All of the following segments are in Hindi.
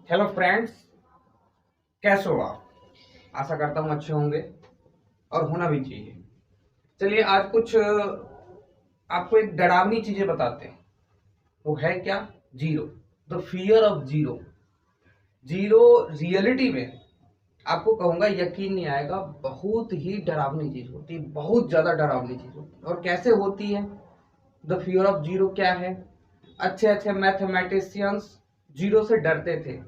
हेलो फ्रेंड्स, कैसे हो आप? आशा करता हूँ अच्छे होंगे और होना भी चाहिए। चलिए आज कुछ आपको एक डरावनी चीजें बताते हैं। वो है क्या? Zero. The fear of zero. Zero reality में आपको कहूंगा यकीन नहीं आएगा, बहुत ही डरावनी चीज होती है, बहुत ज्यादा डरावनी चीज होती है। और कैसे होती है? द फियर ऑफ जीरो क्या है? अच्छे अच्छे मैथमेटिशियंस जीरो से डरते थे।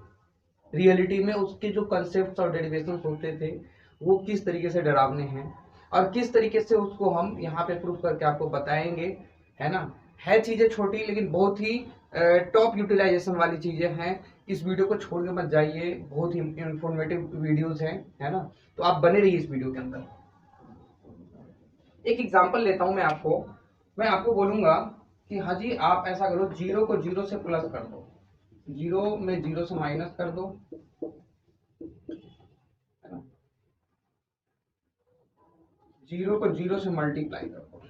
रियलिटी में उसके जो कंसेप्ट और डेरिवेशन होते थे वो किस तरीके से डरावने हैं और किस तरीके से उसको हम यहाँ पे प्रूफ करके आपको बताएंगे, है ना। है चीजें छोटी लेकिन बहुत ही टॉप यूटिलाइजेशन वाली चीजें हैं। इस वीडियो को छोड़ के मत जाइए, बहुत ही इंफॉर्मेटिव वीडियोस हैं, है ना। तो आप बने रहिए इस वीडियो के अंदर। एक एग्जांपल लेता हूं मैं आपको बोलूंगा कि हाँ जी आप ऐसा करो, जीरो को जीरो से प्लस कर दो, जीरो में जीरो से माइनस कर दो, है ना। जीरो को जीरो से मल्टीप्लाई कर दो,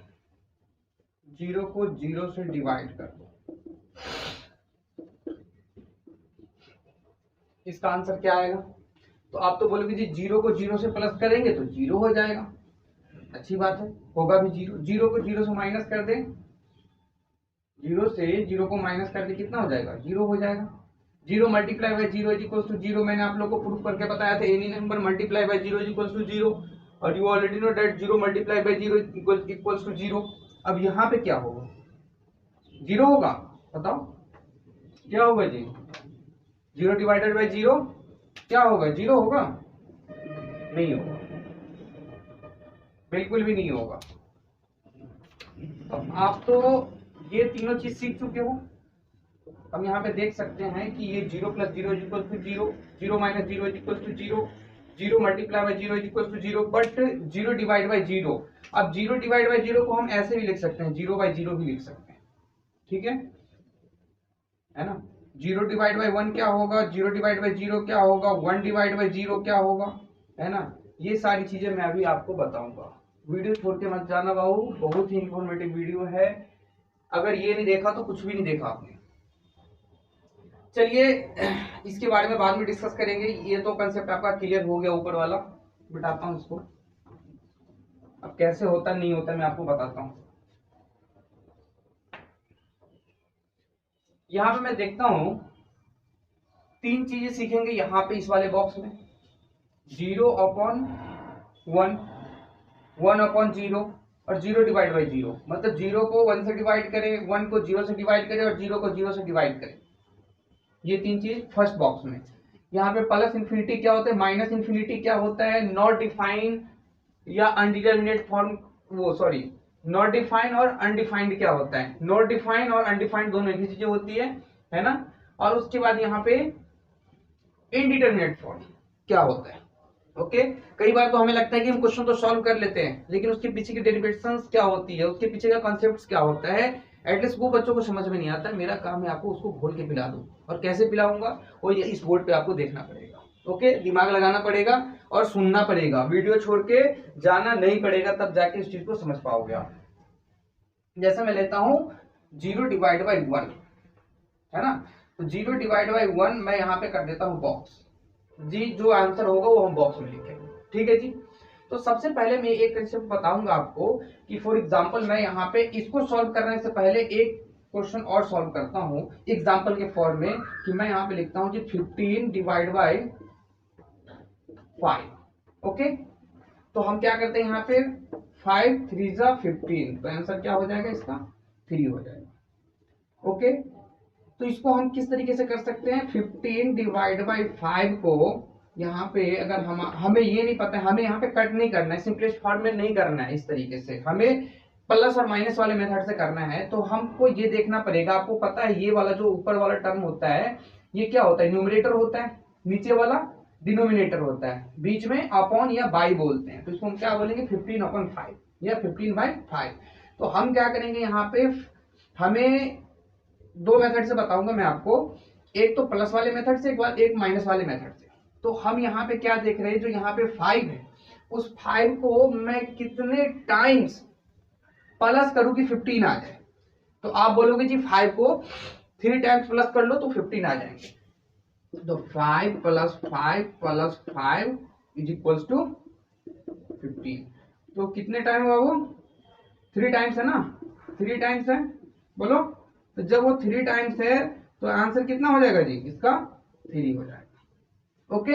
जीरो को जीरो से डिवाइड कर दो। इसका आंसर क्या आएगा? तो आप तो बोलोगे जी जीरो को जीरो से प्लस करेंगे तो जीरो हो जाएगा। अच्छी बात है, होगा भी जीरो। जीरो को जीरो से माइनस कर दें, जीरो से जीरो को माइनस कर दे, कितना हो जाएगा? जीरो हो जाएगा। Zero multiply by zero is equal to zero. मैंने आप लोग को प्रूफ करके बताया था, any number multiply by zero is equal to zero. और you already know that zero multiply by zero equals to zero. अब यहाँ पे क्या होगा? जीरो होगा। बताओ क्या होगा जी? जीरो डिवाइडेड बाय जीरो क्या होगा? जीरो होगा? नहीं होगा, बिल्कुल भी नहीं होगा। अब आप तो ये तीनों चीज सीख चुके हो। हम यहाँ पे देख सकते हैं कि ये zero plus zero is equal to zero, zero minus zero is equal to zero, zero multiply by zero is equal to zero, but zero divide by zero. अब जीरो डिवाइड बाय जीरो को हम ऐसे भी लिख सकते हैं, जीरो बाय जीरो भी लिख सकते हैं। ठीक है ना। जीरो डिवाइड बाय वन क्या होगा? जीरो डिवाइड बाय जीरो क्या होगा? वन डिवाइड बाय जीरो क्या होगा? है ना। ये सारी चीजें मैं अभी आपको बताऊंगा। वीडियो छोड़ के मत जाना बाबू, बहुत ही इंफॉर्मेटिव वीडियो है। अगर ये नहीं देखा तो कुछ भी नहीं देखा आपने। चलिए इसके बारे में बाद में डिस्कस करेंगे। ये तो कंसेप्ट आपका क्लियर हो गया, ऊपर वाला बिठाता हूं इसको। अब कैसे होता नहीं होता मैं आपको बताता हूं। यहाँ पे मैं देखता हूं तीन चीजें सीखेंगे यहाँ पे इस वाले बॉक्स में। Zero upon one, one upon zero, और जीरो डिवाइड बाई जीरो। मतलब जीरो को वन से डिवाइड करें, वन को जीरो से डिवाइड करें और जीरो को जीरो से डिवाइड करें। ये तीन चीज फर्स्ट बॉक्स में। यहाँ पे प्लस इंफिनिटी क्या होता है, माइनस इंफिनिटी क्या होता है, नॉट डिफाइन या अनडिटरमिनेट फॉर्म, वो सॉरी नॉट डिफाइन और अनडिफाइंड क्या होता है। नॉट डिफाइन और अनडिफाइंड दोनों एक ही चीजें होती है ना। और उसके बाद यहाँ पे इनडिटरमिनेट फॉर्म क्या होता है। ओके कई बार तो हमें लगता है कि हम क्वेश्चन तो सॉल्व कर लेते हैं, लेकिन उसके पीछे की डेरिवेशंस क्या होती है, उसके पीछे का कॉन्सेप्ट क्या होता है, एटलीस्ट वो बच्चों को समझ में नहीं आता। मेरा काम है आपको उसको घोल के पिला दूं। और कैसे पिलाऊंगा वो ये इस बोर्ड पे आपको देखना पड़ेगा। ओके दिमाग लगाना पड़ेगा और सुनना पड़ेगा, वीडियो छोड़ के जाना नहीं पड़ेगा, तब जाके इस चीज को समझ पाओगे आप। जैसे मैं लेता हूं जीरो डिवाइड बाई वन, है ना। तो जीरो डिवाइड बाई वन मैं यहाँ पे कर देता हूं बॉक्स। जी जो आंसर होगा वो हम बॉक्स में लिखेंगे। ठीक है जी। तो सबसे पहले मैं एक कंसेप्ट बताऊंगा आपको कि फॉर एग्जांपल मैं यहाँ पे इसको सॉल्व करने से पहले एक क्वेश्चन और सॉल्व करता हूं एग्जांपल के फॉर्म में, कि मैं यहाँ पे लिखता हूं जी 15 डिवाइड बाय 5। ओके तो हम क्या करते हैं यहाँ पे 5 3 जा 15, तो आंसर क्या हो जाएगा इसका? 3 हो जाएगा। ओके तो इसको हम किस तरीके से कर सकते हैं? 15 डिवाइड बाई 5 को यहाँ पे अगर हमें ये नहीं पता है, हमें यहाँ पे कट नहीं करना है, सिंपलेस्ट फॉर्म में नहीं करना है, इस तरीके से हमें प्लस और माइनस वाले मेथड से करना है। तो हमको ये देखना पड़ेगा, आपको पता है ये वाला जो ऊपर वाला टर्म होता है ये क्या होता है? न्यूमरेटर होता है, नीचे वाला डिनोमिनेटर होता है, बीच में अपॉन या बाई बोलते हैं। तो इसको हम क्या बोलेंगे? 15/5 या 15/5। तो हम क्या करेंगे यहाँ पे, हमें दो मेथड से बताऊंगा मैं आपको, एक तो प्लस वाले मेथड से, एक माइनस वाले मेथड से। तो हम यहाँ पे क्या देख रहे हैं, जो यहाँ पे 5 है उस 5 को मैं कितने टाइम्स प्लस करूं कि 15 आ जाए। तो आप बोलोगे जी 5 को 3 टाइम्स प्लस कर लो तो 15 आ जाएंगे। तो 5 plus 5 plus 5 is equals to 15। तो कितने टाइम हुआ वो? 3 टाइम्स है ना, 3 टाइम्स है, बोलो। तो जब वो 3 टाइम्स है तो आंसर कितना हो जाएगा जी इसका? 3 हो जाएगा। ओके,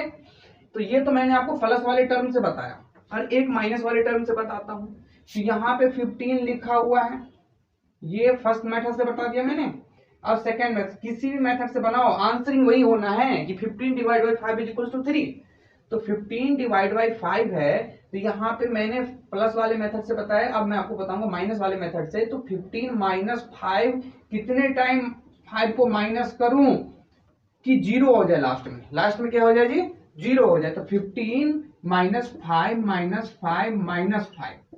तो ये तो मैंने आपको प्लस वाले टर्म से बताया, और एक माइनस वाले टर्म से बताता हूं। तो यहाँ पे 15 लिखा हुआ है, ये फर्स्ट मेथड से बता दिया मैंने। अब सेकंड मेथड, किसी भी मेथड से बनाओ आंसरिंग वही होना है कि 15 divide by 5 is equal to 3। तो 15 डिवाइड बाई 5 है, तो यहाँ पे मैंने प्लस वाले मेथड से बताया, अब मैं आपको बताऊंगा माइनस वाले मेथड से। तो 15 माइनस 5, कितने टाइम 5 को माइनस करूं कि 0 हो जाए लास्ट में? लास्ट में क्या हो जाए जी? 0 हो जाए। तो 15 minus 5 minus 5 minus 5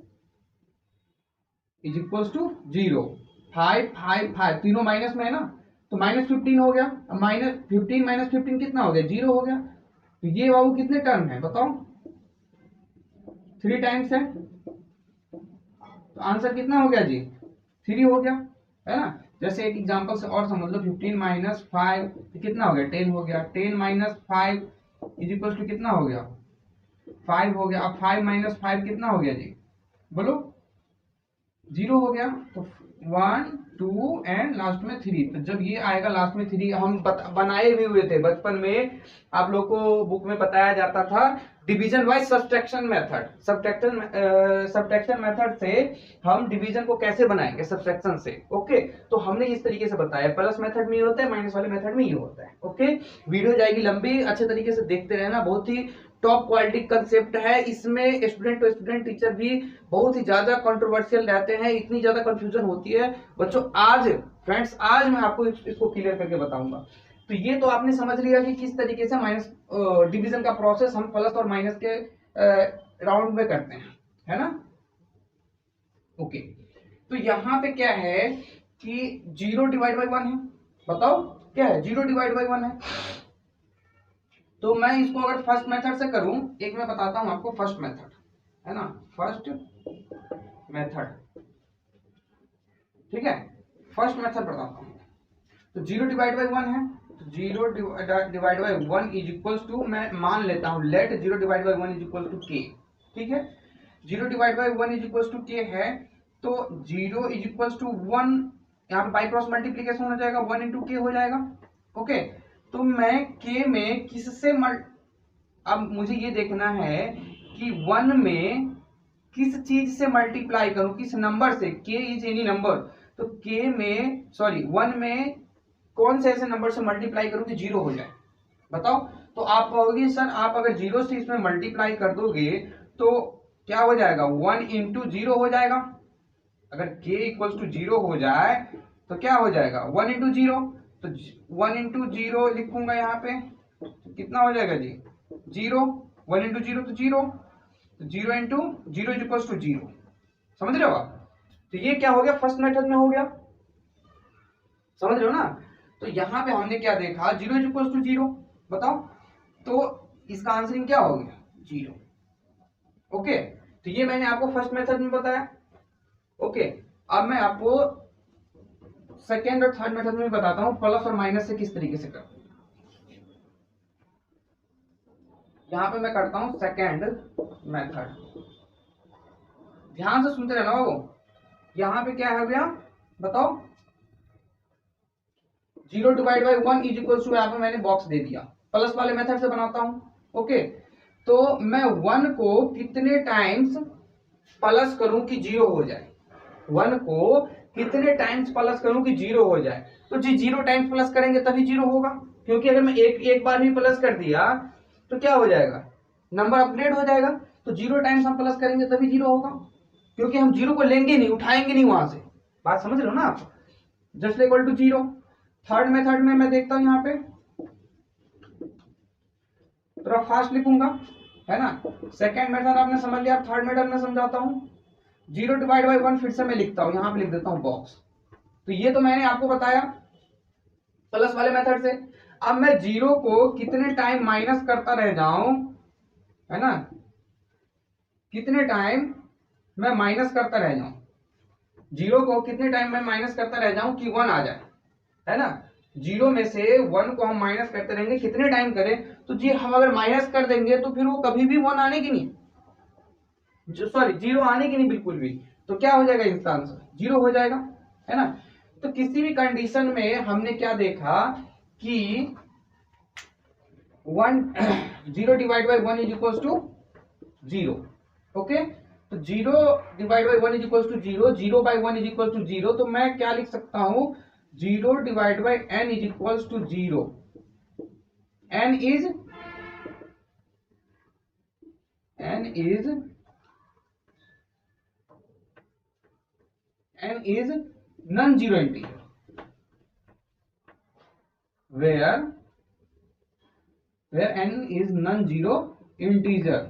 is equal to 0। 5 5 5 तीनों माइनस में है ना, तो माइनस 15 हो गया। अब माइनस 15 माइनस 15 कितना हो गया? 0 हो गया। तो ये बाबू कितने टर्म है बताओ? 3 टाइम्स है, तो आंसर कितना हो गया जी? 3 हो गया, है ना। जैसे एक एग्जांपल से और समझ लो, 15 माइनस 5 कितना हो गया? 10 हो गया। 10 माइनस 5 इज इक्वल टू कितना हो गया? 5 हो गया। अब 5 माइनस 5 कितना हो गया जी, बोलो? 0 हो गया। तो 1 2 एंड लास्ट में 3। तो जब ये आएगा लास्ट में 3, हम बनाए भी हुए थे बचपन में, आप लोग को बुक में बताया जाता था division wise subtraction method. Subtraction method से हम डिवीजन को कैसे बनाएंगे सब्ट्रैक्शन से। ओके, तो हमने इस तरीके से बताया, प्लस मेथड में ये होता है, माइनस वाले मेथड में ये होता है। ओके, वीडियो जाएगी लंबी, अच्छे तरीके से देखते रहना, बहुत ही टॉप क्वालिटी कंसेप्ट है। इसमें स्टूडेंट टू स्टूडेंट टीचर भी बहुत ही ज्यादा कंट्रोवर्शियल रहते हैं, इतनी ज्यादा कंफ्यूजन होती है बच्चों। आज फ्रेंड्स, आज मैं आपको इसको क्लियर करके बताऊंगा। तो ये तो आपने समझ लिया कि किस तरीके से माइनस डिवीजन का प्रोसेस हम प्लस और माइनस के राउंड में करते हैं, है ना। ओके, तो यहाँ पे क्या है कि 0 डिवाइड बाई 1 है, बताओ क्या है? 0 डिवाइड बाई 1 है। तो मैं इसको अगर फर्स्ट मेथड से करूं, एक मैं बताता हूं आपको फर्स्ट मेथड, है ना, फर्स्ट मेथड, ठीक है। फर्स्ट मेथड बताता हूं। तो 0 डिवाइड बाई 1 है, तो 0 divide by 1 is equal to, मैं मान लेता हूं let 0 divide by 1 is equal to k, ठीक है। 0 divide by 1 is equal to k है, तो 0 इज इक्वल टू 1, यहाँ पे बाई क्रॉस मल्टीप्लीकेशन हो जाएगा, 1 इंटू के हो जाएगा। ओके, तो मैं के में किससे अब मुझे ये देखना है कि 1 में किस चीज से मल्टीप्लाई करूं, किस नंबर से। के इज एनी नंबर, तो के में सॉरी 1 में कौन से ऐसे नंबर से मल्टीप्लाई करूं कि 0 हो जाए, बताओ। तो आप कहोगे सर आप अगर 0 से इसमें मल्टीप्लाई कर दोगे तो क्या हो जाएगा? 1 इंटू 0 हो जाएगा। अगर k इक्वल्स टू 0 हो जाए तो क्या हो जाएगा? 1 इंटू 0। तो 1 इंटू 0 लिखूंगा यहाँ पे, तो कितना हो जाएगा जी? 0। 1 इंटू 0 तो 0, तो 0 इंटू 0 इज इक्वल्स टू 0। समझ रहे हो आप? तो ये क्या हो गया? फर्स्ट मेथड में हो गया, समझ रहे हो ना। तो यहाँ पे हमने क्या देखा? 0 इज इक्वल्स टू 0, बताओ। तो इसका आंसरिंग क्या हो गया? 0। ओके, तो ये मैंने आपको फर्स्ट मेथड में बताया। ओके, अब मैं आपको सेकेंड और थर्ड मेथड में बताता हूं प्लस और माइनस से किस तरीके से करते हैं। यहां पे मैं करता हूं सेकेंड मेथड, ध्यान से सुनते रहना बाबू। यहां पे क्या हो गया बताओ? 0 divide by 1 is equal to, यहाँ पे मैंने बॉक्स दे दिया, प्लस वाले मेथड से बनाता हूं। ओके, तो मैं 1 को कितने टाइम्स प्लस करूं कि 0 हो जाए? 1 को कितने टाइम्स प्लस करूं कि 0 हो जाए? तो जी 0 टाइम्स प्लस करेंगे तभी 0 होगा, क्योंकि अगर मैं एक बार भी प्लस कर दिया तो क्या हो जाएगा? नंबर अपग्रेड हो जाएगा। तो 0 टाइम्स हम प्लस करेंगे तभी 0 होगा, क्योंकि हम 0 को लेंगे नहीं, उठाएंगे नहीं वहां से। बात समझ रहे हो ना आप? Just equal to 0। Third method में मैं देखता हूं, यहाँ पे थोड़ा फास्ट लिखूंगा, है ना। सेकेंड मेथड आपने समझ लिया, थर्ड मेथड में समझाता हूं। 0 डिवाइड बाई 1 फिर से मैं लिखता हूं, यहां पे लिख देता हूं बॉक्स। तो ये तो मैंने आपको बताया प्लस वाले मेथड से। अब मैं 0 को कितने टाइम माइनस करता रह जाऊं, है ना, कितने टाइम मैं माइनस करता रह जाऊं, 0 को कितने टाइम मैं माइनस करता रह जाऊं कि 1 आ जाए, है ना। जीरो में से वन को हम माइनस करते रहेंगे, कितने टाइम करें, तो जी हम अगर माइनस कर देंगे तो फिर वो कभी भी वन आने की नहीं, सॉरी जीरो आने की नहीं बिल्कुल भी, तो क्या हो जाएगा इसका आंसर जीरो हो जाएगा, है ना। तो किसी भी कंडीशन में हमने क्या देखा कि one zero divide by one is equal to zero, okay. तो zero divide by one is equal to zero, zero by one is equal to zero, तो मैं क्या लिख सकता हूं, zero divide by n is equal to zero, n is non zero integer, where n is non-zero integer।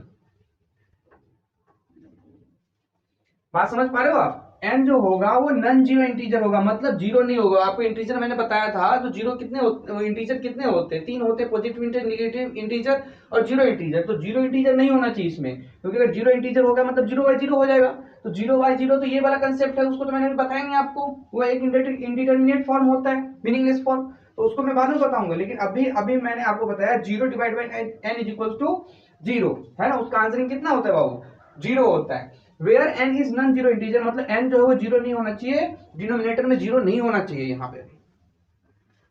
बात समझ पा रहे हो आप, n जो होगा वो नॉन जीरो इंटीजर होगा, मतलब जीरो नहीं होगा। आपको इंटीजर मैंने बताया था, तो जीरो कितने इंटीजर कितने होते हैं, तीन होते हैं, पॉजिटिव इंटीजर, नेगेटिव इंटीजर और जीरो इंटीजर। तो जीरो इंटीजर नहीं होना चाहिए इसमें, क्योंकि अगर जीरो इंटीजर होगा मतलब जीरो बाई जीरो हो जाएगा। तो जीरो बाई जीरो तो ये वाला कंसेप्ट है, उसको तो मैंने बताया नहीं आपको, वो एक इंडिटरमिनेट फॉर्म होता है, मीनिंगलेस फॉर्म, तो उसको मैं बाद में बताऊंगा। लेकिन अभी अभी मैंने आपको बताया zero divide by n is equal to zero, है ना, उसका आंसरिंग कितना होता है बाबू, जीरो होता है। Where n is non zero integer, मतलब एन जो है वो जीरो नहीं होना चाहिए, डिनोमिनेटर में जीरो नहीं होना चाहिए यहाँ पे,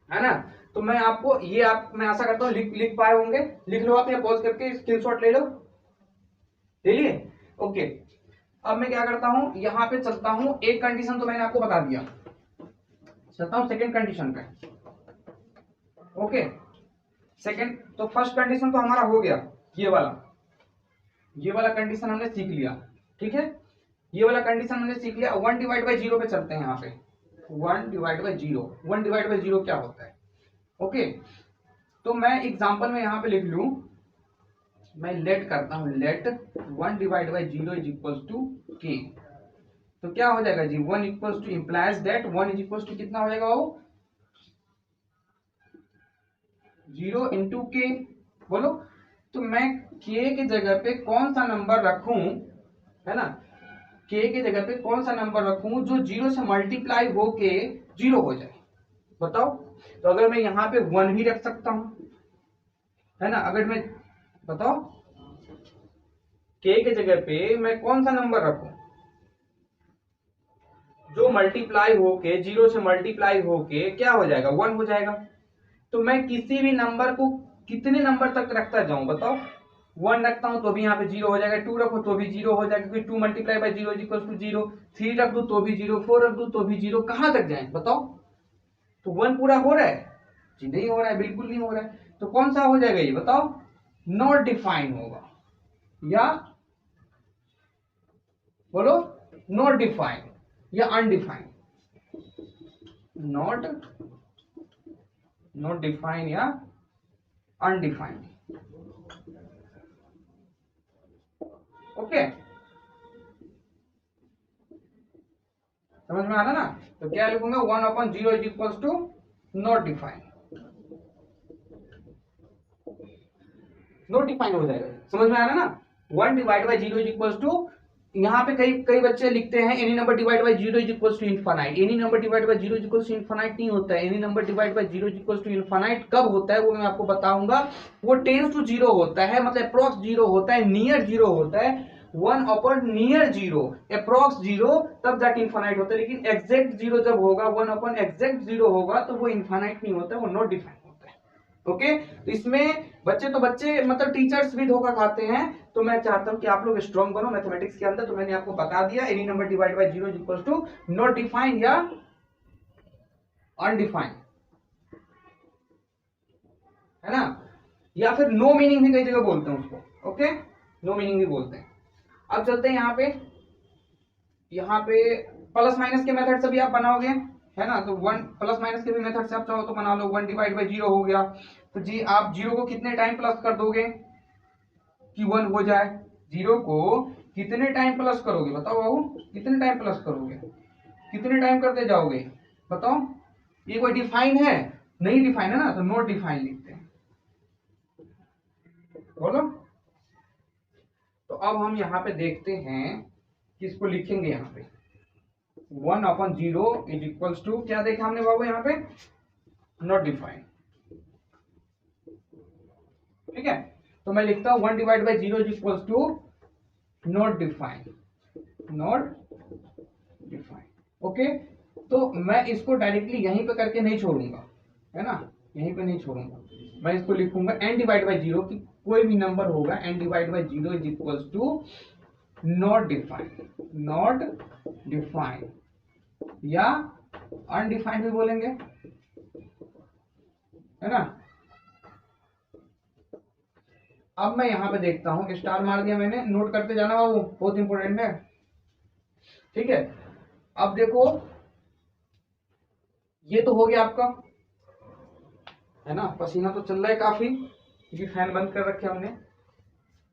है ना। तो मैं आपको ये मैं आशा करता हूँ लिख पाए होंगे, लिख लो आप, या पॉज करके स्क्रीनशॉट ले लो, ले लिए, ओके। अब मैं क्या करता हूं, यहां पे चलता हूं, एक कंडीशन तो मैंने आपको बता दिया, चलता हूं सेकंड कंडीशन पे, ओके। सेकंड, तो फर्स्ट कंडीशन तो हमारा हो गया, ये वाला कंडीशन हमने सीख लिया, ठीक है। ये वाला कंडीशन हमने सीख लिया। वन डिवाइड बाई जीरो पे चलते हैं, यहाँ पे one divide by zero, one divide by zero क्या होता है, ओके। तो मैं एग्जांपल में यहाँ पे लिख लूं, मैं लेट करता हूं, let one divide by zero is equal to k, तो क्या हो जाएगा जी, one equal to implies that one is equal to कितना हो जाएगा वो, जीरो इंटू के, बोलो। तो मैं के की जगह पे कौन सा नंबर रखूं, है ना, के की जगह पे कौन सा नंबर रखूं जो जीरो से मल्टीप्लाई होके जीरो हो जाए, बताओ। तो अगर मैं यहाँ पे वन भी रख सकता हूं, है ना, अगर मैं, बताओ के की जगह पे मैं कौन सा नंबर रखूं जो मल्टीप्लाई होके, जीरो से मल्टीप्लाई होके क्या हो जाएगा, वन हो जाएगा। तो मैं किसी भी नंबर को कितने नंबर तक रखता जाऊं, बताओ। वन रखता हूं तो भी यहाँ पे जीरो हो जाएगा, टू रखो तो भी जीरो हो जाएगा, क्योंकि two multiply by zero is equal to zero, three रख दू तो भी जीरो, फोर रख दू तो भी जीरो, कहां तक जाए बताओ। तो वन पूरा हो रहा है जी, नहीं हो रहा है, बिल्कुल नहीं हो रहा है। तो कौन सा हो जाएगा ये बताओ, नॉट डिफाइन होगा, या बोलो नॉट डिफाइन या अनडिफाइंड, नॉट नॉट डिफाइन या अनडिफाइंड, ओके। समझ में आ रहा ना। तो क्या लिखूंगा, one upon zero is equal to not define, not define हो जाएगा, समझ में आ रहा ना। One divide by zero is equal to, यहाँ पे कई कई बच्चे लिखते हैं any number divide by zero is equal to infinite, any number divide by zero is equal to infinite नहीं होता है। Any number divide by zero is equal to infinite कब होता है वो मैं आपको बताऊंगा। वो टेंस टू जीरो होता है, मतलब अप्रॉक्स जीरो होता है, नियर जीरो होता है, one upon near zero, approx zero, तब जाके इनफाइनाइट होता है। लेकिन एग्जैक्ट जीरो जब होगा, वन अपॉन एग्जैक्ट जीरो होगा, तो वो इनफाइनाइट नहीं होता है, वो नॉट डिफाइन होता है, ओके। तो इसमें बच्चे मतलब टीचर्स भी धोखा खाते हैं। तो मैं चाहता हूं कि आप लोग स्ट्रांग बनो मैथमेटिक्स के अंदर। तो मैंने आपको बता दिया, any number divide by zero is equal to not defined या अनडिफाइंड, है ना, या फिर नो मीनिंग भी कई जगह बोलते हैं उसको, ओके, नो मीनिंग भी बोलते हैं। अब चलते हैं यहाँ पे प्लस माइनस के मेथड से भी आप बनाओगे, है ना। तो वन प्लस माइनस के भी मेथड से आप चाहो तो बना लो। वन डिवाइड बाई जीरो हो गया, तो जी आप जीरो को कितने टाइम प्लस कर दोगे कि वन हो जाए, जीरो को कितने टाइम प्लस करोगे बताओ बाबू, कितने टाइम प्लस करोगे, कितने टाइम करते जाओगे बताओ। ये कोई डिफाइन है, नहीं डिफाइन है ना, तो नॉट डिफाइन लिखते हैं, बोलो। तो अब हम यहाँ पे देखते हैं किसको लिखेंगे, यहाँ पे one upon zero is equals to क्या देखा हमने बाबू, यहाँ पे नॉट डिफाइंड। ठीक है, तो मैं लिखता हूं 1 divide by 0 is equal to not defined, not defined. Okay, तो मैं इसको डायरेक्टली यहीं पे करके नहीं छोड़ूंगा, है ना, यहीं पे नहीं छोड़ूंगा, मैं इसको लिखूंगा n डिवाइड बाई 0 की कोई भी नंबर होगा n divide by 0 is equal to not defined, not defined या अनडिफाइंड भी बोलेंगे, है ना। अब मैं यहां पे देखता हूं, स्टार मार दिया मैंने, नोट करते जाना बाबू, बहुत इंपॉर्टेंट है। ठीक है, अब देखो ये तो हो गया आपका, है ना, पसीना तो चल रहा है काफी क्योंकि फैन बंद कर रखे हमने।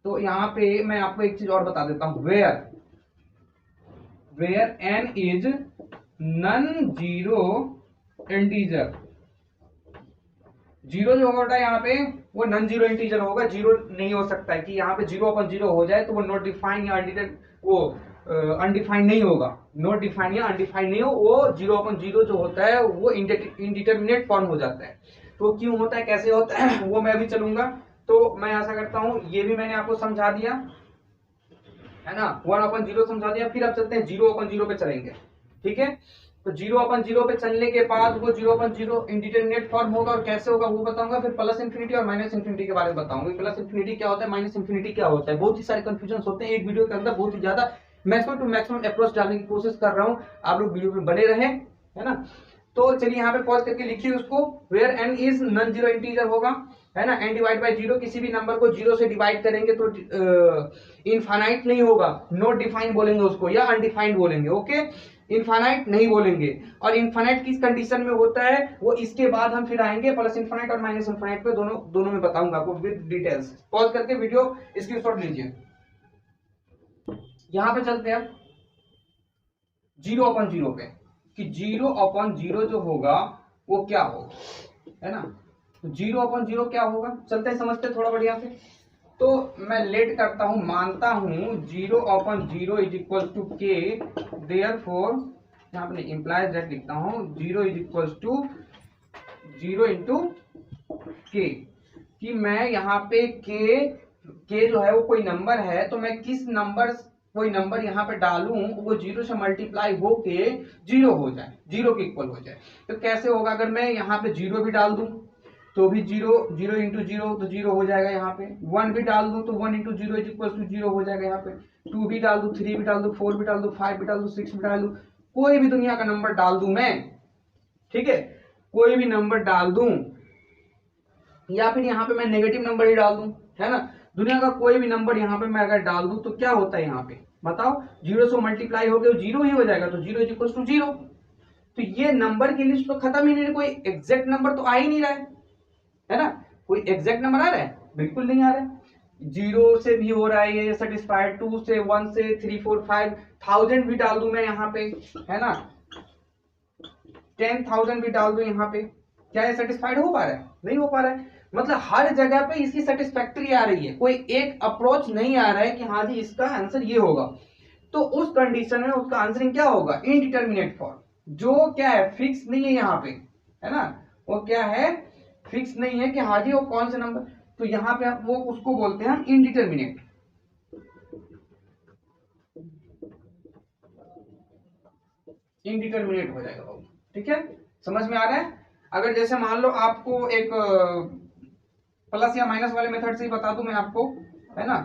तो यहाँ पे मैं आपको एक चीज और बता देता हूं, where n is non zero integer, zero जो होगा यहाँ पे वो नन जीरो इंटीजर होगा, जीरो नहीं हो सकता है कि यहाँ पे 0/0 हो जाए तो वो नॉट डिफाइंड या वो अनडिफाइंड नहीं होगा, नॉट डिफाइंड या अनडिफाइंड नहीं हो, वो 0/0 जो होता है वो इंडिटरमिनेट फॉर्म हो जाता है। तो क्यों होता है, कैसे होता है, वो मैं भी चलूंगा। तो मैं ऐसा करता हूँ, ये भी मैंने आपको समझा दिया, है ना, 1/0 समझा दिया। फिर अब चलते हैं 0/0 पे चलेंगे। ठीक है, तो 0/0 पे चलने के बाद वो 0/0 इंडिटरमिनेट फॉर्म होगा, और कैसे होगा वो बताऊंगा। फिर प्लस इन्फिनिटी और माइनस इन्फिनिटी के बारे में बताऊंगा, प्लस इन्फिनिटी क्या होता है, माइनस इन्फिनिटी क्या होता है। बहुत ही सारे कंफ्यूजन होते हैं एक वीडियो के अंदर, बहुत ही ज्यादा मैक्सिमम टू मैक्सिमम अप्रोच डालने की कोशिश कर रहा हूँ, आप लोग वीडियो में बने रहे, है ना। तो चलिए यहाँ पे पॉज करके लिखिए उसको, where n is non zero integer होगा, है ना, n डिवाइड बाई 0, किसी भी नंबर को 0 से डिवाइड करेंगे तो इनफाइनाइट नहीं होगा, नॉट डिफाइंड बोलेंगे उसको या अनडिफाइंड बोलेंगे। ओके, इनफाइनाइट नहीं बोलेंगे। और इनफाइनाइट किस कंडीशन में होता है वो इसके बाद हम फिर आएंगे, प्लस इनफाइनाइट और माइनस इनफाइनाइट पे दोनों में बताऊंगा आपको विद डिटेल्स। पॉज करके वीडियो स्क्रीनशॉट लीजिए। यहां पे चलते हैं 0/0 पे, कि 0/0 जो होगा वो क्या होगा, है ना। तो 0/0 क्या होगा, चलते हैं समझते थोड़ा बढ़िया से। तो मैं लेट करता हूं, मानता हूं 0/0 इज इक्वल टू के, देयरफॉर यहाँ पे इंप्लाइज दैट लिखता हूं 0 इज इक्वल टू 0 इंटू के, कि मैं यहाँ पे के जो है वो कोई नंबर है, तो मैं किस नंबर कोई नंबर यहाँ पे डालूं वो 0 से मल्टीप्लाई होके 0 हो जाए, 0 के इक्वल हो जाए। तो कैसे होगा, अगर मैं यहाँ पे 0 भी डाल दूं तो भी 0, 0 इंटू 0 तो 0 हो जाएगा यहाँ पे, 1 भी डाल दूं तो 1 इंटू 0 इज इक्वल टू 0 हो जाएगा यहाँ पे, 2 भी डाल दूं, 3 भी डाल दूं, 4 भी डाल दूं, 5 भी डाल दूं, 6 भी डाल दूं, कोई भी दुनिया का नंबर डाल दूं मैं, ठीक है, कोई भी नंबर डाल दूं, या फिर यहाँ पे मैं नेगेटिव नंबर ही डाल दूं, है ना, दुनिया का कोई भी नंबर यहाँ पे मैं अगर डाल दूं तो क्या होता है यहाँ पे बताओ, 0 से मल्टीप्लाई हो गया 0 ही हो जाएगा, तो 0 इज इक्वल टू 0। तो ये नंबर की लिस्ट तो खत्म ही नहीं, कोई एग्जैक्ट नंबर तो आ ही नहीं रहा है ना, कोई एग्जैक्ट नंबर आ रहा है, बिल्कुल नहीं आ रहा है। 0 से भी हो रहा है ये सेटिस्फाइड, 2 से, 1 से, 3, 4, 5, 1000 भी डाल दूं मैं यहाँ पे, है ना, 10,000 भी डाल दूं यहाँ पे, क्या ये सेटिस्फाइड हो पा रहा है, नहीं हो पा रहा है। मतलब हर जगह पे इसकी सेटिस्फैक्ट्री आ रही है, कोई एक अप्रोच नहीं आ रहा है कि हाँ जी इसका आंसर ये होगा। तो उस कंडीशन में उसका आंसरिंग क्या होगा, इनडिटरमिनेट फॉर्म, जो क्या है फिक्स नहीं है यहाँ पे, है ना, वो क्या है फिक्स नहीं है कि हाँ जी वो कौन से नंबर, तो यहाँ पे आप वो उसको बोलते हैं हम इनडिटरमिनेट, इनडिटरमिनेट हो जाएगा बाबू। ठीक है, समझ में आ रहा है। अगर जैसे मान लो आपको एक प्लस या माइनस वाले मेथड से ही बता दूं मैं आपको, है ना,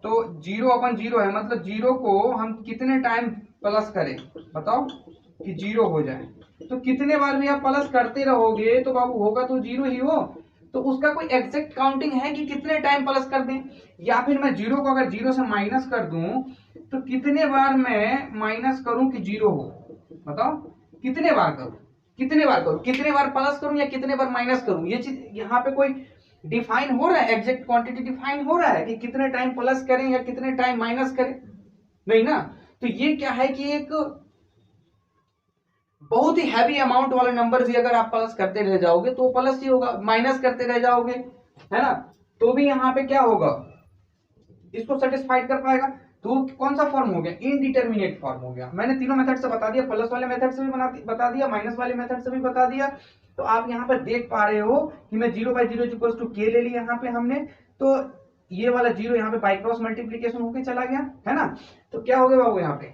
तो 0/0 है, मतलब 0 को हम कितने टाइम प्लस करें बताओ कि 0 हो जाए, तो कितने बार भी आप प्लस करते रहोगे तो बाबू होगा तो 0 ही हो। तो उसका कोई एग्जैक्ट काउंटिंग है कि कितने टाइम प्लस कर दें, या फिर मैं 0 को अगर 0 से माइनस कर दूं तो कितने बार मैं माइनस करूं कि 0 हो, बताओ कितने बार करूं, कितने बार करूं, कितने बार प्लस करूं या कितने बार माइनस करूं, ये चीज यहाँ पे कोई डिफाइन हो रहा है, एग्जैक्ट क्वांटिटी डिफाइन हो रहा है कि कितने टाइम प्लस करें या कितने टाइम माइनस करें, नहीं ना। तो ये क्या है कि एक बहुत ही हैवी अमाउंट वाले नंबर भी अगर आप प्लस करते रह जाओगे तो प्लस ही होगा, माइनस करते रह जाओगे, है ना, तो भी यहाँ पे क्या होगा, इसको सेटिस्फाइड कर पाएगा। तो कौन सा फॉर्म हो गया, इनडिटरमिनेट फॉर्म हो गया। मैंने तीनों मेथड से बता दिया, प्लस वाले मेथड से भी बता दिया, माइनस वाले मेथड से भी बता दिया, तो आप यहाँ पर देख पा रहे हो कि मैं 0/0 इक्वल टू के ले लिया यहाँ पे हमने, तो ये वाला 0 यहाँ पे बाई क्रॉस मल्टीप्लीकेशन होके चला गया, है ना। तो क्या हो गया बाबू, यहाँ पे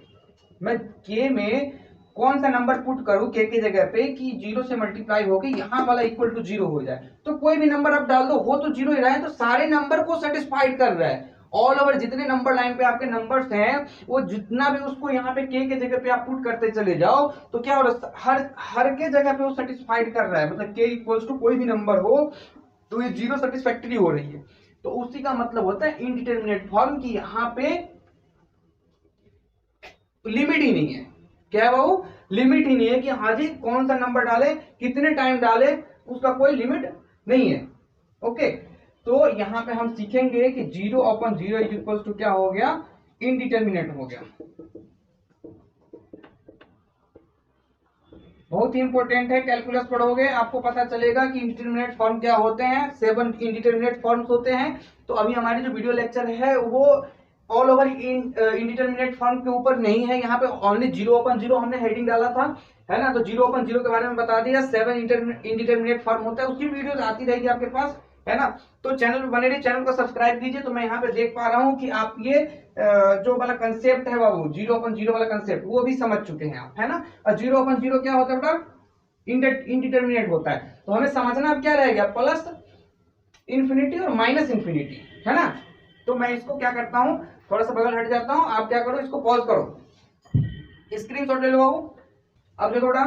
मैं के में कौन सा नंबर पुट करूं के की जगह पे कि 0 से मल्टीप्लाई होके यहाँ वाला इक्वल टू 0 हो जाए। तो कोई भी नंबर आप डाल दो, हो तो 0 ही रहा है, तो सारे नंबर को सेटिस्फाइड कर रहा है। ऑल ओवर जितने नंबर लाइन पे आपके नंबर्स हैं, वो जितना भी उसको यहाँ पे के जगह पे आप पुट करते चले जाओ, तो क्या हो रहा है, हर के जगह पे वो सेटिस्फाइड कर रहा है। मतलब के इक्वल्स टू कोई भी नंबर हो तो ये 0 सेटिस्फैक्टरी हो रही है। तो उसी का मतलब होता है इनडिटरमिनेट फॉर्म की यहाँ पे लिमिट ही नहीं है। क्या है बाबू, लिमिट ही नहीं है कि हाँ जी कौन सा नंबर डाले, कितने टाइम डाले, उसका कोई लिमिट नहीं है। ओके, तो यहां पे हम सीखेंगे कि 0/0 इक्वल टू क्या हो गया, इनडिटरमिनेट हो गया। बहुत ही इंपॉर्टेंट है, कैलकुलस पढ़ोगे आपको पता चलेगा कि इंडिटरमिनेट फॉर्म क्या होते हैं। 7 इंडिटरमिनेट फॉर्म्स होते हैं। तो अभी हमारी जो वीडियो लेक्चर है वो ऑल ओवर इंडिटरमिनेट फॉर्म के ऊपर नहीं है, यहाँ पे ओनली 0/0 हमने हेडिंग डाला था, है ना। तो 0/0 के बारे में बता दिया। 7 इंडिटरमिनेट फॉर्म होता है, उसकी वीडियो आती रहेगी आपके पास, है ना। तो चैनल पे बने रहिए, चैनल को सब्सक्राइब कीजिए। तो मैं यहाँ पे देख पा रहा हूँ कि आप ये जो वाला कंसेप्ट है बाबू, 0/0 वाला कंसेप्ट, वो भी समझ चुके हैं आप, है ना। और 0/0 क्या होता है बेटा, इनडिटरमिनेट होता है। तो हमें समझना अब क्या रहेगा, प्लस इंफिनिटी और माइनस इंफिनिटी, है ना। तो मैं इसको क्या करता हूं, थोड़ा सा बगल हट जाता हूं, आप क्या करो, इसको पॉज करो, स्क्रीनशॉट ले लो बाबू। अब देखो बेटा,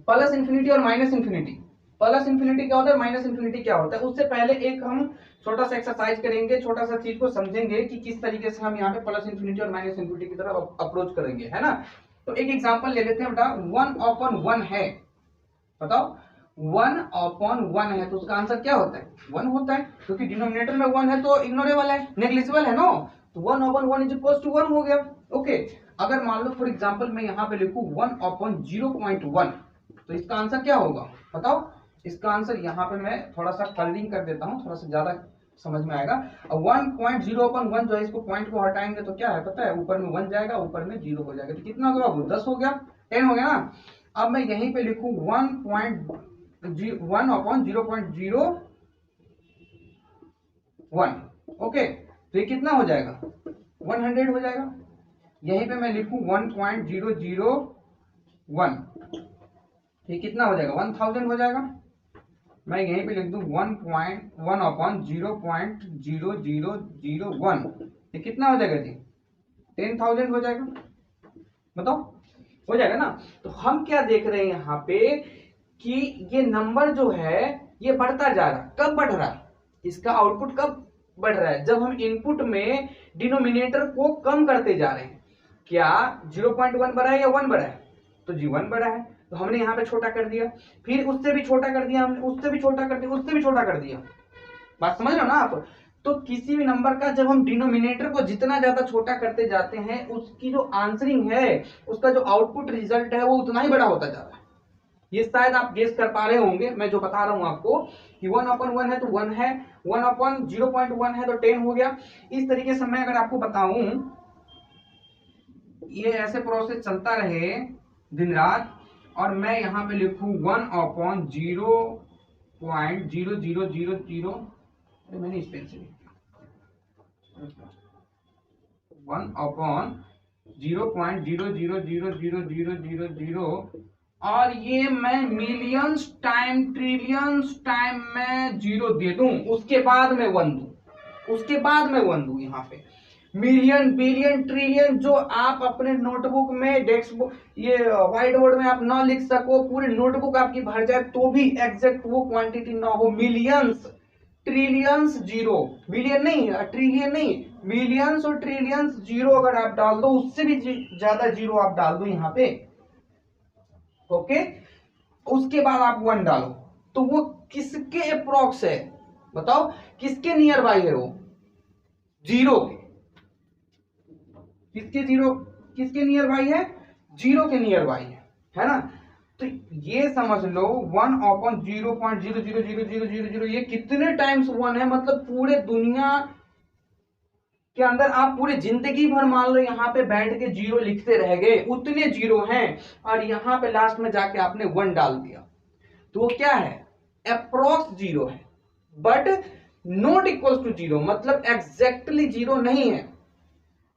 प्लस इंफिनिटी और माइनस इंफिनिटी, प्लस इंफिनिटी क्या होता है, माइनस इंफिनिटी क्या होता है, उससे पहले एक हम छोटा सा एक्सरसाइज करेंगे, छोटा सा चीज को समझेंगे कि किस तरीके से हम यहाँ पे प्लस इंफिनिटी और माइनस इंफिनिटी की तरफ अप्रोच करेंगे, है ना। तो एक एग्जांपल ले लेते हैं बेटा, 1/1 है, बताओ 1/1 है, तो उसका आंसर क्या होता है, 1 होता है, क्योंकि डिनोमिनेटर में 1 है तो इग्नोरेबल है, नेग्लिजिबल है नो। तो 1/1 इज इक्वल टू 1 हो गया। ओके, अगर मान लो फॉर एग्जांपल मैं यहाँ पे लिखूं 1/0.1, तो इसका आंसर क्या होगा बताओ। इसका आंसर यहाँ पे मैं थोड़ा सा कलरिंग कर देता हूँ, थोड़ा सा ज्यादा समझ में आएगा। अब 1.0/1 जो है, इसको पॉइंट को हटाएंगे तो क्या है पता है, ऊपर में 1 जाएगा, ऊपर में 0 हो जाएगा, तो कितना होगा बाबू, 10 हो गया, 10 हो गया ना। अब मैं यहीं पे लिखूं 1/0.01, ओके, तो ये कितना हो जाएगा, 100 हो जाएगा। यहीं पे मैं लिखूं 1.001, ये कितना हो जाएगा, 1000 हो जाएगा। मैं यहीं पे लिख दूं 1/0.0001, ये कितना हो जाएगा जी, 10,000 हो जाएगा। बताओ, हो जाएगा ना। तो हम क्या देख रहे हैं यहाँ पे कि ये नंबर जो है ये बढ़ता जा रहा है, कब बढ़ रहा है, इसका आउटपुट कब बढ़ रहा है, जब हम इनपुट में डिनोमिनेटर को कम करते जा रहे हैं। क्या 0.1 बढ़ा है या 1 बढ़ा है, तो जी 1 बढ़ा है, तो हमने यहाँ पे छोटा कर दिया, फिर उससे भी छोटा कर दिया हमने, उससे भी छोटा कर दिया, उससे भी छोटा कर दिया। बात समझ रहे हो ना आप। तो किसी भी नंबर का जब हम डिनोमिनेटर को जितना ज्यादा छोटा करते जाते हैं, उसकी जो आंसरिंग है, उसका जो आउटपुट रिजल्ट है, वो उतना ही बड़ा होता जा रहा है। ये शायद आप गेस कर पा रहे होंगे, मैं जो बता रहा हूं आपको कि 1/1 है तो 1 है, 1/0.1 है तो 10 हो गया। इस तरीके से मैं अगर आपको बताऊं, ये ऐसे प्रोसेस चलता रहे दिन रात, और मैं यहां पे लिखूं 1/0.0000, मैंने इस पेन से 1/0.000000, और ये मैं मिलियंस टाइम ट्रिलियंस टाइम में 0 दे दूं, उसके बाद में 1 दूं, उसके बाद में 1 दूं। यहाँ पे मिलियन बिलियन ट्रिलियन जो आप अपने नोटबुक में, डेस्क ये व्हाइट बोर्ड में आप ना लिख सको, पूरी नोटबुक आपकी भर जाए, तो भी एग्जैक्ट वो क्वांटिटी ना हो, मिलियंस ट्रिलियंस 0, बिलियन नहीं, ट्रिलियन नहीं, मिलियंस और ट्रिलियंस 0 अगर आप डाल दो, उससे भी ज्यादा 0 आप डाल दो यहाँ पे, ओके, उसके बाद आप 1 डालो, तो वो किसके अप्रोक्स है बताओ, किसके नियर बाई है वो, 0 के, किसके 0, किसके नियर बाई है, 0 के नियर बाई है ना। तो ये समझ लो 1/0.000000, ये कितने टाइम्स 1 है, मतलब पूरे दुनिया के अंदर आप पूरी जिंदगी भर मान लो यहाँ पे बैठ के 0 लिखते रह गए, उतने 0 हैं, और यहाँ पे लास्ट में जाके आपने 1 डाल दिया। तो वो क्या है, अप्रोक्स जीरो है, but not equals to zero, मतलब एग्जैक्टली जीरो नहीं है,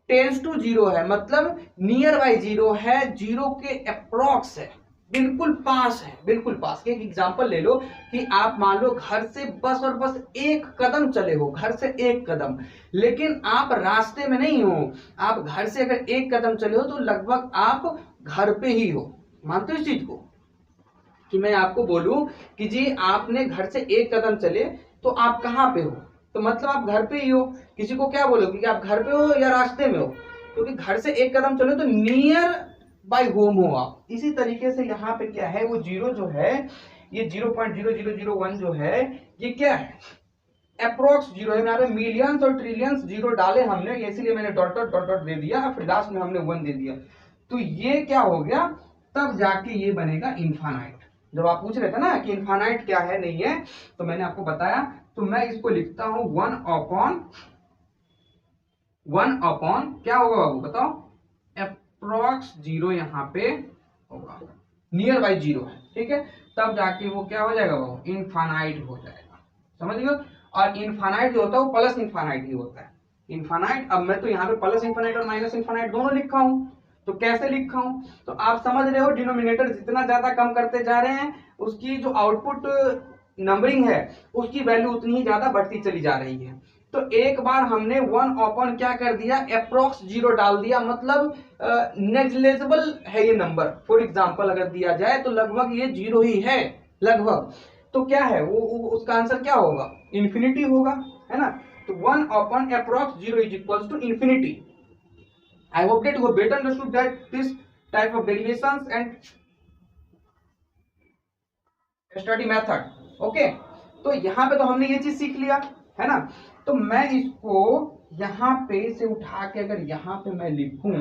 टेंस टू जीरो है, मतलब नियर बाई जीरो है, जीरो के अप्रोक्स है, बिल्कुल पास है, बिल्कुल पास। एक एग्जांपल ले लो कि आप मान लो घर से बस और बस एक कदम चले हो, घर से एक कदम, लेकिन आप रास्ते में नहीं हो, आप घर से अगर एक कदम चले हो तो लगभग आप घर पे ही हो। मानते हो इस चीज को कि मैं आपको बोलूं कि जी आपने घर से एक कदम चले तो आप कहां पे हो, तो मतलब आप घर पे ही हो। किसी को क्या बोलोगे कि आप घर पे हो या रास्ते में हो, क्योंकि घर से एक कदम चलो तो नियर बाय होम हो आप। इसी तरीके से यहाँ पे क्या है, वो जीरो जो है, ये 0.0001 जो है, ये क्या है, अप्रोक्स जीरो है। यहाँ पे मिलियंस और ट्रिलियंस जीरो डाले हमने, इसीलिए मैंने डॉट डॉट डॉट डॉट दे दिया, फिर लास्ट में हमने 1 दे दिया, तो ये क्या हो गया, तब जाके ये बनेगा इनफाइनाइट। जब आप पूछ रहे थे ना कि इनफाइनाइट क्या है नहीं है, तो मैंने आपको बताया, तो मैं इसको लिखता हूं 1 अपॉन क्या होगा बाबू बताओ, अप्रोक्स जीरो यहाँ पे होगा, नियर बाई जीरो है, ठीक है, तब जाके वो क्या हो जाएगा बाबू, इनफाइनाइट हो जाएगा। समझ गए। और इनफाइनाइट जो होता है वो प्लस इनफाइनाइट ही होता है। इनफाइनाइट, अब मैं तो यहाँ पे प्लस इनफाइनाइट और माइनस इनफाइनाइट दोनों लिखा हूं, तो कैसे लिखा हूं, तो आप समझ रहे हो, डिनोमिनेटर जितना ज्यादा कम करते जा रहे हैं, उसकी जो आउटपुट नंबरिंग है उसकी वैल्यू उतनी ही ज्यादा बढ़ती चली जा रही है। तो एक बार हमने 1 अपॉन क्या कर दिया, अप्रोक्स जीरो डाल दिया, मतलब नेग्लिजिबल है ये नंबर। फॉर एग्जांपल अगर दिया जाए तो लगभग ये जीरो ही है लगभग, तो क्या है वो उसका आंसर क्या होगा, इन्फिनिटी होगा, है ना। तो 1 upon approx zero is equals to infinity. I hope that you have better understood that this type of derivations and study method. Okay, तो यहाँ पे तो हमने ये चीज सीख लिया, है ना। तो मैं इसको यहाँ पे से उठा के अगर यहाँ पे मैं लिखूं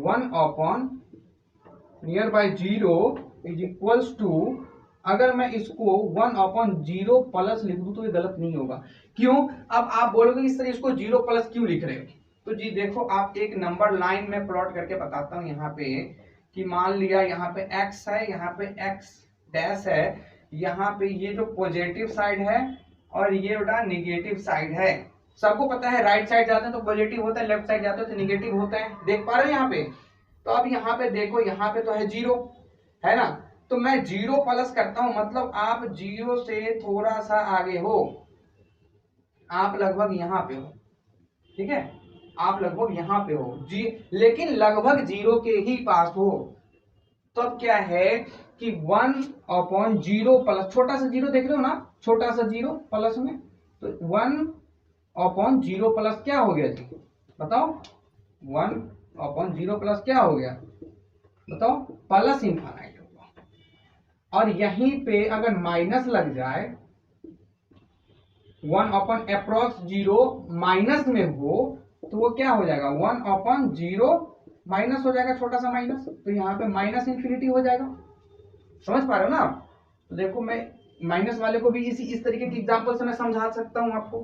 1 upon near by zero is equals to, अगर मैं इसको 1 अपॉन जीरो प्लस लिख दूं तो ये गलत नहीं होगा। क्यों, अब आप बोलोगे इस तरह इसको जीरो प्लस क्यों लिख रहे हो, तो जी देखो, आप एक नंबर लाइन में प्लॉट करके बताता हूं यहाँ पे, कि मान लिया यहाँ पे x है, यहाँ पे x डैश है, यहाँ पे ये जो पॉजिटिव साइड है और ये बेटा निगेटिव साइड है। सबको पता है राइट साइड जाते हैं तो पॉजिटिव होता है, लेफ्ट साइड जाते हैं तो निगेटिव होता है, देख पा रहे हो यहाँ पे। तो अब यहाँ पे देखो, यहाँ पे तो है जीरो, है ना, तो मैं जीरो प्लस करता हूं, मतलब आप जीरो से थोड़ा सा आगे हो, आप लगभग यहाँ पे हो, ठीक है, आप लगभग यहाँ पे हो जी, लेकिन लगभग जीरो के ही पास हो। तो अब क्या है कि 1 अपॉन जीरो प्लस, छोटा सा जीरो देख रहे हो ना, छोटा सा जीरो प्लस में, तो 1 अपॉन जीरो प्लस क्या हो गया जी बताओ, 1 अपॉन जीरो प्लस क्या हो गया बताओ, प्लस इनफाइनाइट होगा। और यहीं पे अगर माइनस लग जाए, 1 अपॉन अप्रोक्स जीरो माइनस में हो, तो वो क्या हो जाएगा, 1 अपॉन जीरो माइनस हो जाएगा, छोटा सा माइनस, तो यहाँ पे माइनस इन्फिनिटी हो जाएगा। समझ पा रहे हो ना आप। तो देखो, मैं माइनस वाले को भी इस तरीके की एग्जांपल से मैं समझा सकता हूं आपको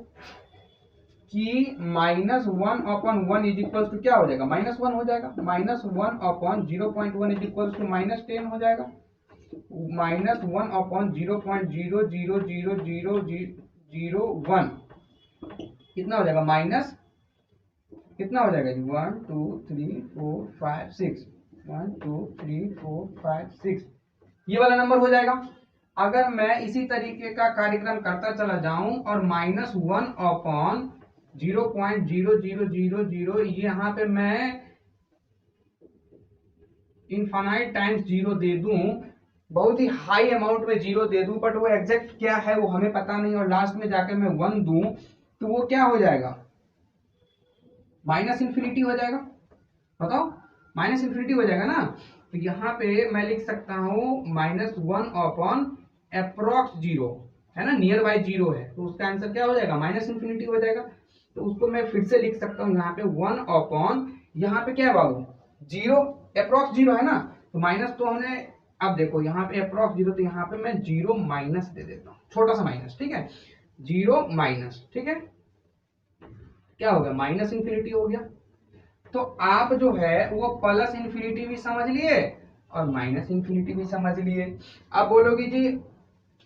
कि -1 अपॉन 1 इज इक्वल टू क्या हो जाएगा, -1 हो जाएगा, -1 अपॉन 0.1 इज इक्वल टू -10 हो जाएगा, -1 अपॉन 0.00000001 कितना हो जाएगा, माइनस कितना हो जाएगा जी, 1 2 3 4 5 6, 1 2 3 4 5 6, ये वाला नंबर हो जाएगा। अगर मैं इसी तरीके का कार्यक्रम करता चला जाऊं और -1 अपॉन 0.0000, यहाँ पे मैं इनफाइनाइट टाइम्स जीरो दे दूं, बहुत ही हाई अमाउंट में जीरो दे दूं, बट वो एग्जैक्ट क्या है वो हमें पता नहीं, और लास्ट में जाकर मैं 1 दूं, तो वो क्या हो जाएगा, माइनस इन्फिनिटी हो जाएगा। बताओ, माइनस इन्फिनिटी हो जाएगा ना। तो यहाँ पे मैं लिख सकता हूँ -1 अपॉन अप्रोक्स जीरो, है ना, नियर बाई जीरो है, तो उसका आंसर क्या हो जाएगा, माइनस इन्फिनिटी हो जाएगा। तो उसको मैं फिर से लिख सकता हूँ यहाँ पे 1 अपॉन, यहाँ पे क्या है बाबू, जीरो, अप्रोक्स जीरो है ना, तो माइनस तो हमने, अब देखो यहाँ पे अप्रोक्स जीरो, तो यहाँ पे मैं जीरो माइनस दे देता हूँ, छोटा सा माइनस, ठीक है, जीरो माइनस, ठीक है, क्या हो गया, माइनस इन्फिनिटी हो गया। तो आप जो है वो प्लस इन्फिनिटी भी समझ लिए और माइनस इन्फिनिटी भी समझ लिए। अब बोलोगे जी,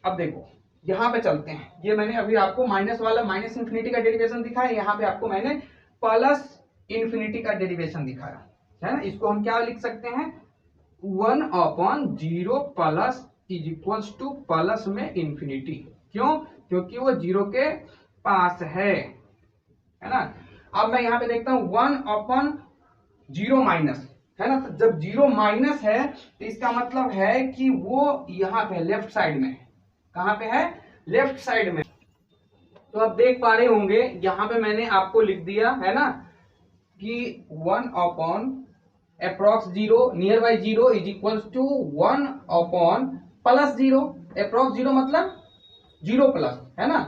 अब देखो यहाँ पे चलते हैं, ये मैंने अभी आपको माइनस वाला माइनस इन्फिनिटी का डेरिवेशन दिखाया, यहाँ पे आपको मैंने प्लस इन्फिनिटी का डेरिवेशन दिखाया है ना। इसको हम क्या लिख सकते हैं, 1/0 plus is equals two plus में इन्फिनिटी। क्यों, क्योंकि वो 0 के पास है ना। अब मैं यहाँ पे देखता हूँ 1/0 माइनस है ना, तो जब 0 माइनस है तो इसका मतलब है कि वो यहाँ पे लेफ्ट साइड में है। कहाँ पे है, लेफ्ट साइड में। तो आप देख पा रहे होंगे यहाँ पे मैंने आपको लिख दिया है ना कि 1/अप्रॉक्स 0 near by 0 is equals to 1/+0। Approx 0 मतलब 0 प्लस है ना।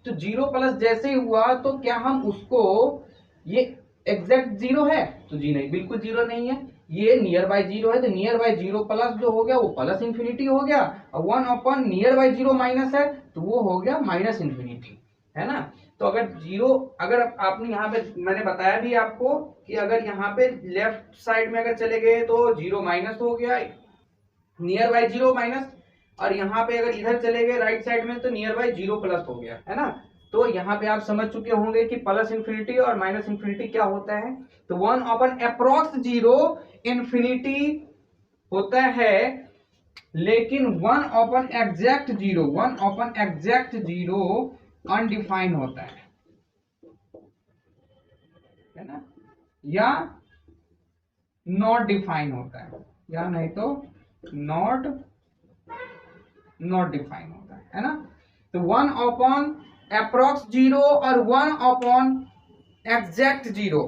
तो 0 प्लस जैसे ही हुआ तो क्या हम उसको, ये एग्जैक्ट 0 है तो जी नहीं, बिल्कुल 0 नहीं है। ये नियर बाई 0 है तो नियर बाई 0 प्लस जो हो गया वो प्लस इन्फिनिटी हो गया, और 1 नियर बाई 0 माइनस है तो वो हो गया माइनस इन्फिनिटी है ना। तो अगर 0, अगर आपने यहाँ पे मैंने बताया भी आपको कि अगर यहाँ पे लेफ्ट साइड में अगर चले गए तो 0 माइनस हो गया, नियर बाई 0 माइनस, और यहाँ पे अगर इधर चले गए राइट साइड में तो नियर बाई 0 प्लस हो गया है ना। तो यहाँ पे आप समझ चुके होंगे कि प्लस इन्फिनिटी और माइनस इन्फिनिटी क्या होता है। तो 1/अप्रॉक्स 0 इन्फिनिटी होता है, लेकिन 1/एग्जैक्ट 0 अनडिफाइंड होता है ना, या नॉट डिफाइन होता है, या नहीं तो नॉट डिफाइन होता है ना। तो 1/अप्रॉक्स 0 और 1/एग्जैक्ट 0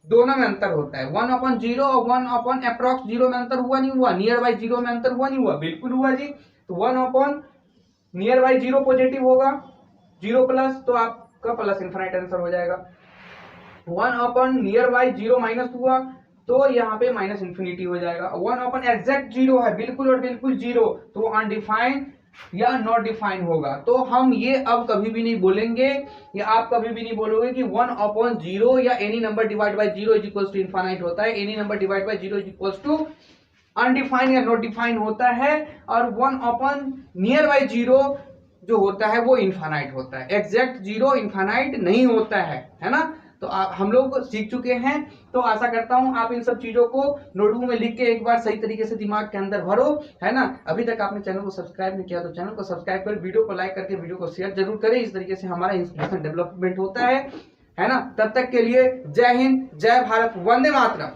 दोनों में अंतर होता है। 1/0 और 1/अप्रॉक्स 0 में अंतर हुआ नहीं हुआ, नियर बाई 0 में अंतर हुआ नहीं हुआ, बिल्कुल हुआ जी। तो 1/नियर बाई 0 पॉजिटिव होगा, 0 प्लस तो आपका प्लस इनफाइनाइट आंसर हो जाएगा। 1/नियर बाई 0 माइनस हुआ तो यहाँ पे माइनस इन्फिनिटी हो जाएगा। 1/एग्जैक्ट 0 है, बिल्कुल और बिल्कुल 0, तो वो अनडिफाइंड या नॉट डिफाइन होगा। तो हम ये अब कभी भी नहीं बोलेंगे, या आप कभी भी नहीं बोलोगे कि 1/0 या any number divide by 0 is equals to infinite होता है। Any number divide by 0 is equals to undefined या नॉट डिफाइन होता है, और 1/नियर बाय 0 जो होता है वो इनफाइनाइट होता है। एग्जैक्ट 0 इनफाइनाइट नहीं होता है ना। तो हम लोग सीख चुके हैं। तो आशा करता हूं आप इन सब चीजों को नोटबुक में लिख के एक बार सही तरीके से दिमाग के अंदर भरो है ना। अभी तक आपने चैनल को सब्सक्राइब नहीं किया तो चैनल को सब्सक्राइब कर, वीडियो को लाइक करके वीडियो को शेयर जरूर करें। इस तरीके से हमारा इंस्पिरेशन डेवलपमेंट होता है ना। तब तक के लिए जय हिंद, जय भारत, वंदे मातरम।